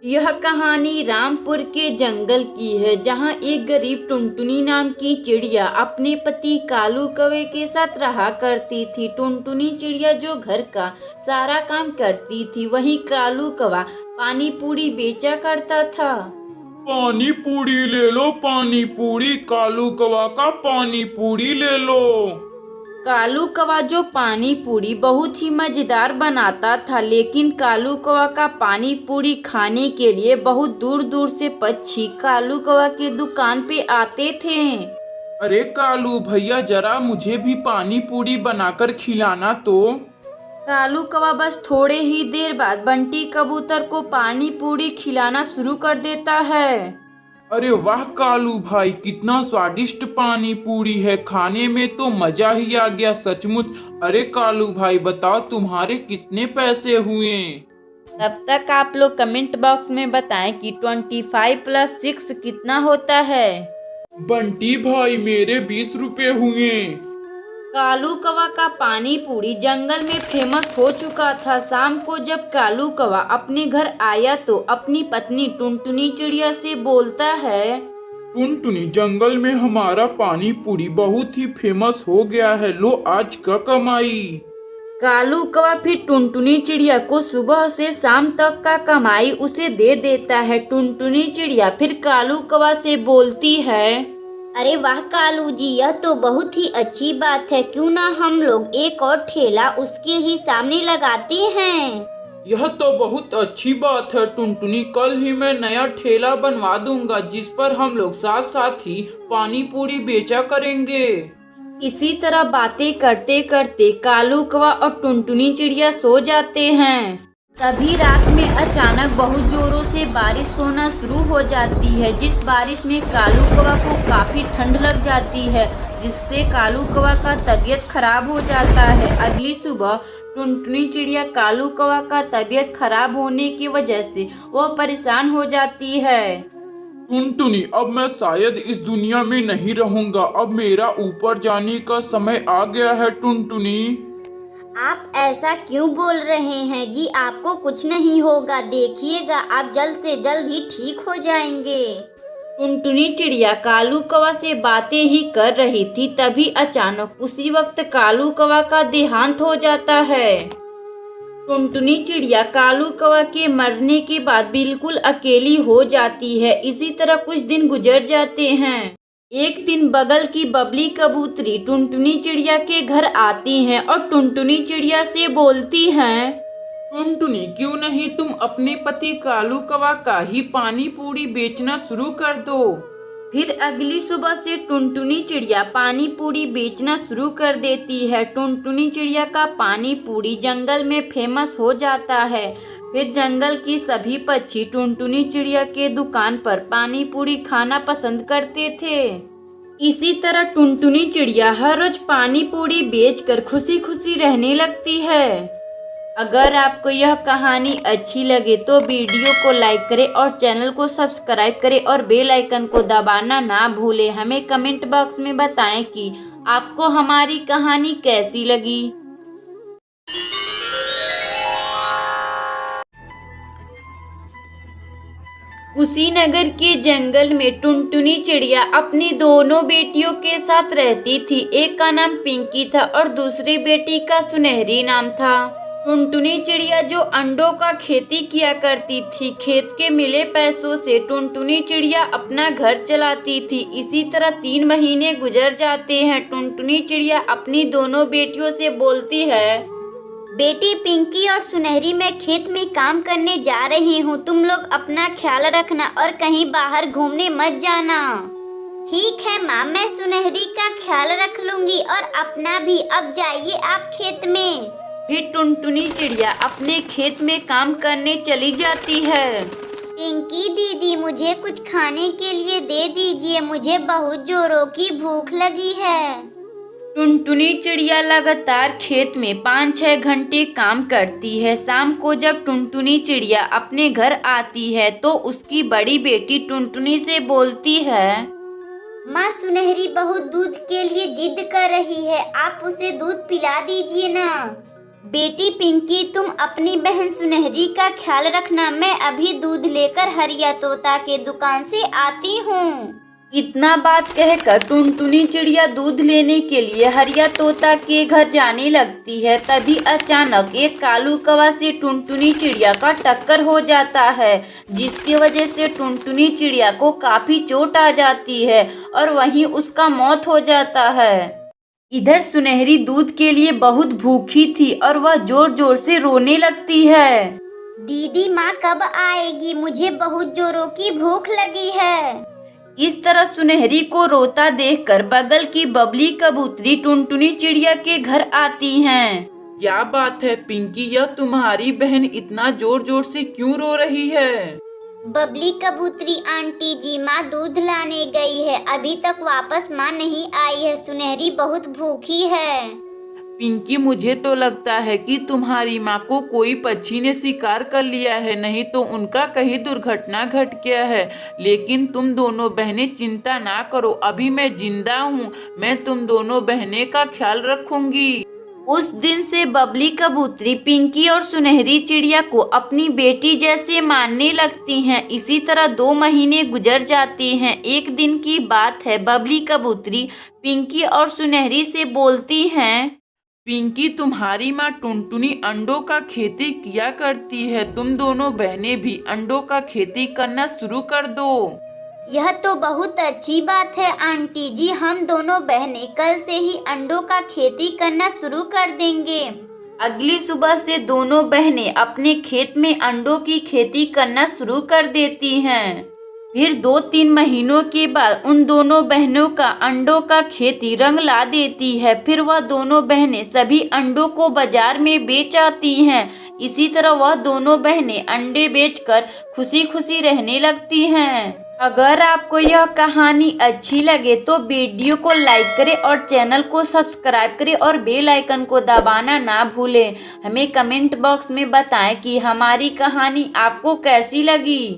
यह कहानी रामपुर के जंगल की है, जहां एक गरीब टुनटुनी नाम की चिड़िया अपने पति कालू कौवे के साथ रहा करती थी। टुनटुनी चिड़िया जो घर का सारा काम करती थी, वहीं कालू कौवा पानी पूरी बेचा करता था। पानी पूरी ले लो, पानी पूरी, कालू कौवा का पानी पूरी ले लो। कालू कौवा जो पानी पूरी बहुत ही मजेदार बनाता था, लेकिन कालू कौवा का पानी पूरी खाने के लिए बहुत दूर दूर से पक्षी कालू कौवा की दुकान पे आते थे। अरे कालू भैया, जरा मुझे भी पानी पूरी बनाकर खिलाना तो। कालू कौवा बस थोड़े ही देर बाद बंटी कबूतर को पानी पूरी खिलाना शुरू कर देता है। अरे वाह कालू भाई, कितना स्वादिष्ट पानी पूरी है, खाने में तो मजा ही आ गया सचमुच। अरे कालू भाई बताओ, तुम्हारे कितने पैसे हुए? तब तक आप लोग कमेंट बॉक्स में बताएं कि 25 + 6 कितना होता है। बंटी भाई, मेरे 20 रुपए हुए। कालू कौवा का पानी पूरी जंगल में फेमस हो चुका था। शाम को जब कालू कौवा अपने घर आया तो अपनी पत्नी टुनटुनी चिड़िया से बोलता है, टुनटुनी, जंगल में हमारा पानी पूरी बहुत ही फेमस हो गया है, लो आज का कमाई। कालू कौवा फिर टुनटुनी चिड़िया को सुबह से शाम तक का कमाई उसे दे देता है। टुनटुनी चिड़िया फिर कालू कौवा से बोलती है, अरे वाह कालू जी, यह तो बहुत ही अच्छी बात है। क्यों ना हम लोग एक और ठेला उसके ही सामने लगाते हैं। यह तो बहुत अच्छी बात है टुनटुनी, कल ही मैं नया ठेला बनवा दूंगा, जिस पर हम लोग साथ साथ ही पानी पूरी बेचा करेंगे। इसी तरह बातें करते करते कालू कौवा और टुनटुनी चिड़िया सो जाते हैं। तभी रात में अचानक बहुत जोरों से बारिश होना शुरू हो जाती है, जिस बारिश में कालू कौवा को काफी ठंड लग जाती है, जिससे कालू कौवा का तबीयत खराब हो जाता है। अगली सुबह टुनटुनी चिड़िया कालू कौवा का तबीयत खराब होने की वजह से वह परेशान हो जाती है। टुनटुनी, अब मैं शायद इस दुनिया में नहीं रहूंगा, अब मेरा ऊपर जाने का समय आ गया है। टुनटुनी, आप ऐसा क्यों बोल रहे हैं जी? आपको कुछ नहीं होगा, देखिएगा आप जल्द से जल्द ही ठीक हो जाएंगे। टुनटुनी चिड़िया कालू कौवा से बातें ही कर रही थी, तभी अचानक उसी वक्त कालू कौवा का देहांत हो जाता है। टुनटुनी चिड़िया कालू कौवा के मरने के बाद बिल्कुल अकेली हो जाती है। इसी तरह कुछ दिन गुजर जाते हैं। एक दिन बगल की बबली कबूतरी टुनटुनी चिड़िया के घर आती हैं और टुनटुनी चिड़िया से बोलती हैं, टुनटुनी, क्यों नहीं तुम अपने पति कालू कौवा का ही पानी पूरी बेचना शुरू कर दो। फिर अगली सुबह से टुनटुनी चिड़िया पानी पूरी बेचना शुरू कर देती है। टुनटुनी चिड़िया का पानी पूरी जंगल में फेमस हो जाता है। फिर जंगल की सभी पक्षी टुनटुनी चिड़िया के दुकान पर पानी पूरी खाना पसंद करते थे। इसी तरह टुनटुनी चिड़िया हर रोज पानी पूरी बेचकर खुशी खुशी रहने लगती है। अगर आपको यह कहानी अच्छी लगे तो वीडियो को लाइक करें और चैनल को सब्सक्राइब करें और बेल आइकन को दबाना ना भूलें। हमें कमेंट बॉक्स में बताएं कि आपको हमारी कहानी कैसी लगी। कुशीनगर के जंगल में टुनटुनी चिड़िया अपनी दोनों बेटियों के साथ रहती थी। एक का नाम पिंकी था और दूसरी बेटी का सुनहरी नाम था। टुनटुनी चिड़िया जो अंडों का खेती किया करती थी, खेत के मिले पैसों से टुनटुनी चिड़िया अपना घर चलाती थी। इसी तरह 3 महीने गुजर जाते हैं। टुनटुनी चिड़िया अपनी दोनों बेटियों से बोलती है, बेटी पिंकी और सुनहरी, मैं खेत में काम करने जा रही हूँ, तुम लोग अपना ख्याल रखना और कहीं बाहर घूमने मत जाना। ठीक है माँ, मैं सुनहरी का ख्याल रख लूंगी और अपना भी। अब जाइए आप खेत में। फिर टुनटुनी चिड़िया अपने खेत में काम करने चली जाती है। पिंकी दीदी, मुझे कुछ खाने के लिए दे दीजिए, मुझे बहुत जोरों की भूख लगी है। टुनटुनी चिड़िया लगातार खेत में 5-6 घंटे काम करती है। शाम को जब टुनटुनी चिड़िया अपने घर आती है तो उसकी बड़ी बेटी टुनटुनी से बोलती है, माँ, सुनहरी बहुत दूध के लिए जिद कर रही है, आप उसे दूध पिला दीजिए ना। बेटी पिंकी, तुम अपनी बहन सुनहरी का ख्याल रखना। मैं अभी दूध लेकर हरिया तोता के दुकान से आती हूँ। इतना बात कहकर टुनटुनी चिड़िया दूध लेने के लिए हरिया तोता के घर जाने लगती है। तभी अचानक एक कालू कौवा से टुनटुनी चिड़िया का टक्कर हो जाता है, जिसकी वजह से टुनटुनी चिड़िया को काफी चोट आ जाती है और वहीं उसका मौत हो जाता है। इधर सुनहरी दूध के लिए बहुत भूखी थी और वह जोर जोर से रोने लगती है। दीदी माँ कब आएगी? मुझे बहुत जोरों की भूख लगी है। इस तरह सुनहरी को रोता देखकर बगल की बबली कबूतरी टुनटुनी चिड़िया के घर आती हैं। क्या बात है पिंकी, यह तुम्हारी बहन इतना जोर जोर से क्यों रो रही है? बबली कबूतरी आंटी जी, माँ दूध लाने गई है, अभी तक वापस माँ नहीं आई है। सुनहरी बहुत भूखी है। पिंकी, मुझे तो लगता है कि तुम्हारी माँ को कोई पक्षी ने शिकार कर लिया है, नहीं तो उनका कहीं दुर्घटना घट गया है। लेकिन तुम दोनों बहनें चिंता ना करो, अभी मैं जिंदा हूँ, मैं तुम दोनों बहनें का ख्याल रखूंगी। उस दिन से बबली कबूतरी पिंकी और सुनहरी चिड़िया को अपनी बेटी जैसे मानने लगती हैं। इसी तरह 2 महीने गुजर जाते हैं। एक दिन की बात है, बबली कबूतरी पिंकी और सुनहरी से बोलती हैं। पिंकी, तुम्हारी माँ टुनटुनी अंडों का खेती किया करती है, तुम दोनों बहनें भी अंडों का खेती करना शुरू कर दो। यह तो बहुत अच्छी बात है आंटी जी, हम दोनों बहनें कल से ही अंडों का खेती करना शुरू कर देंगे। अगली सुबह से दोनों बहनें अपने खेत में अंडों की खेती करना शुरू कर देती हैं। फिर 2-3 महीनों के बाद उन दोनों बहनों का अंडों का खेती रंग ला देती है। फिर वह दोनों बहनें सभी अंडों को बाजार में बेच आती हैं। इसी तरह वह दोनों बहनें अंडे बेचकर खुशी खुशी रहने लगती हैं। अगर आपको यह कहानी अच्छी लगे तो वीडियो को लाइक करें और चैनल को सब्सक्राइब करें और बेल आइकन को दबाना ना भूलें। हमें कमेंट बॉक्स में बताएं कि हमारी कहानी आपको कैसी लगी।